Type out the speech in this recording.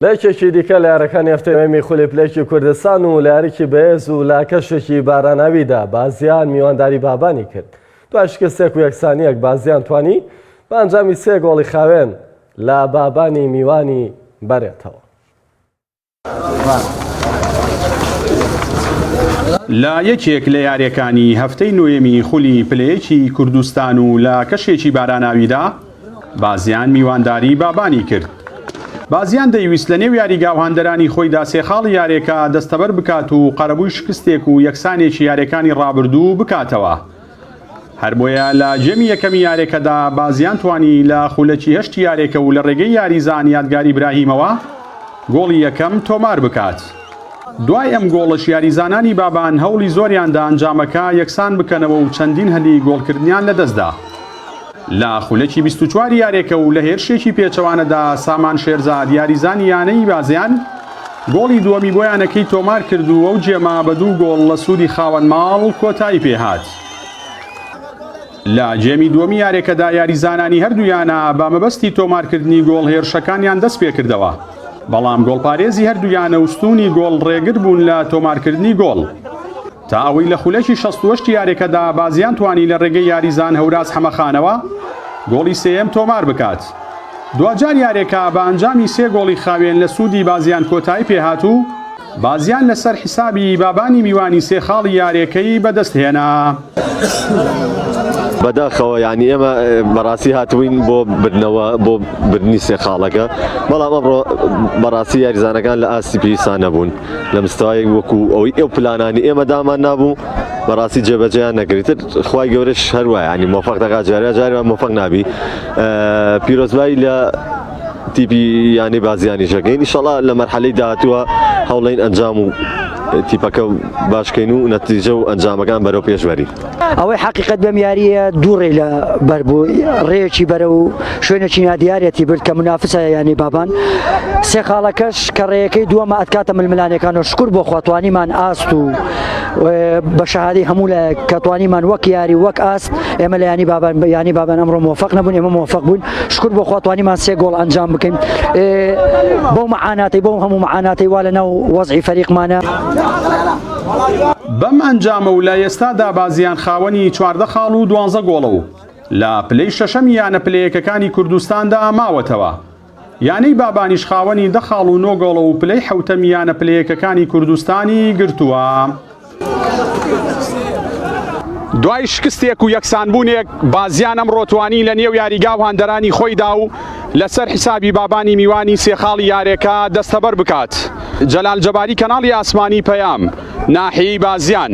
لایەکێکی دیکە لە یاریەکانی هەفتەی میخولێپلەیەکی کوردستان و لە یاریکی بەهێز و لە کەشێکی باراناویدا بازیان میوانداری بابانی کرد. دوای شکستێک و یەکسانیەک بازیان توانی بە ئەنجامی 3 گۆڵی خاوێن لە بابانی میوانی بەرێتەوە. لە یەکێک لە یاریەکانی هەفتەی نوێمی خولی پلەیەکی کوردستان و لە کەشێکی باراناویدا بازیان میوانداری بابانی کرد. بازیان دەیویست لە نێو یاریگاوهاندەرانی خۆیدا سێخاڵی یاریەکە دەستەبەر بکات و قەرەبووی شکستێک و یەکسانێکی یاریەکانی ڕابردوو بکاتەوە. هەر بۆیە لە جەمی یەکەمی یاریەکەدا بازیان توانی لە خولەکی هەشتی یاریەکە و لە ڕێگەی یاریزان یادگاری براهیمەوە گۆڵی یەکەم تۆمار بکات. دوای ئەم گۆڵەش یاریزانانی بابان هەوڵی زۆریاندا ئەنجامەکە یەکسان بکەنەوە و چەندین هەلی گۆڵکردنیان لەدەستدا. لە خولەکی 24 یاریەکە و لە هێرشێکی پێچەوانەدا سامان شێرزاد یاریزانی یانەی بازیان گۆڵی دووەمی بۆیانەکەی تۆمار کرد و ئەو جێما بە 2 گۆڵ لە سوودی خاوەن ماڵ کۆتایی پێهات. لە جێمی دووەمی یاریەکەدا یاریزانانی هەردوویانە بە مەبەستی تۆمارکردنی گۆڵ هێرشەکانیان دەست پێ کردەوە، بەڵام گۆڵپارێزی هەردوویانە وستونی گۆڵ ڕێگر بوون لە تۆمارکردنی گۆڵ. تا ئەوەی لە خولەکی 68 یاریەکەدا بازیان توانی لە ڕێگەی یاریزان هەوراز حەمەخانەوە گۆڵی سێیەم تۆمار بکات. دوجار یاریەکە بە ئەنجامی 3 گۆڵی خاوێن لە سوودی بازیان کۆتایی پێهات و بازیان لەسەر حیسابی بابانی میوانی سێخاڵی یاریەکەی بەدەستهێنا. بەداخەوە یعنی ئێمە بەڕاستی هاتووین بۆ بردننی سێخاڵەکە، بەڵام ئەمڕۆ بەڕاستی یاریزانەکان لە ئاستی پێویستان نەبوون لە مستەوای وەکو ئەوەی ئێو پلانانی ئێمە دامان نابوو بەڕاستی جێبەجێیان نەکریتر. خوای گەورەش هەروایە ینی مۆفەق دەکات جاریان مۆفەق نابی. پیرۆزبایی لە تیپی یانی بازیانی شەکەین ئینشەڵا لە مەرحەلەی داهاتووە هەوڵین ئەنجام و تیپەکە باشکەین و نەتیجە و ئەنجامەکان بەرەو پێشبەری. ئەوەی حقیقەت بەم یاریە دووڕێ لە بەر بوو، ڕێیەکی بەرە و شوێنێکی نادیارەتی برد کە منافسە یانی بابان. سێخاڵەکەش کە ڕێیەکەی دووەمە ئەتکاتە ململانەکان و شکر بۆ خواتوانیمان ئاست و بە شەهادەی هەموو لە کەتوانیمان وەک یاری وەک ئاست ئێمە لە یانی بابان ئەمڕۆ مۆفەق نەبوون، ئێمە مۆفەق بوون. شکر بۆ خواتوانیمان 3 گۆڵ ئەنجام بکەین. بۆ مەعاناتی بۆ هەموو مەعاناتی وا لەناو وەزعی فەریقمانە. بەم ئەنجامە و لە ئێستادا بازیان خاوەنی 14 خاڵ و 12 گۆڵە و لە پلەی شەشەمی یانە پلەیەکەکانی کوردستاندا ماوەتەوە. یانەی بابانیش خاوەنی 10 خاڵ و 9 گۆڵە و پلەی حەوتەمی یانە پلەیەکەکانی کوردستانی گرتووە. دوای شکستێک و یەکسانبوونێک بازیان ئەمڕۆ توانی لە نێو یاریگاوهاندەرانی خۆیدا و لەسەر حیسابی بابانی میوانی سێخاڵی یاریەکە دەستەبەر بکات. جەلال جەباری، کەناڵی ئاسمانی پەیام، ناحیەی بازیان.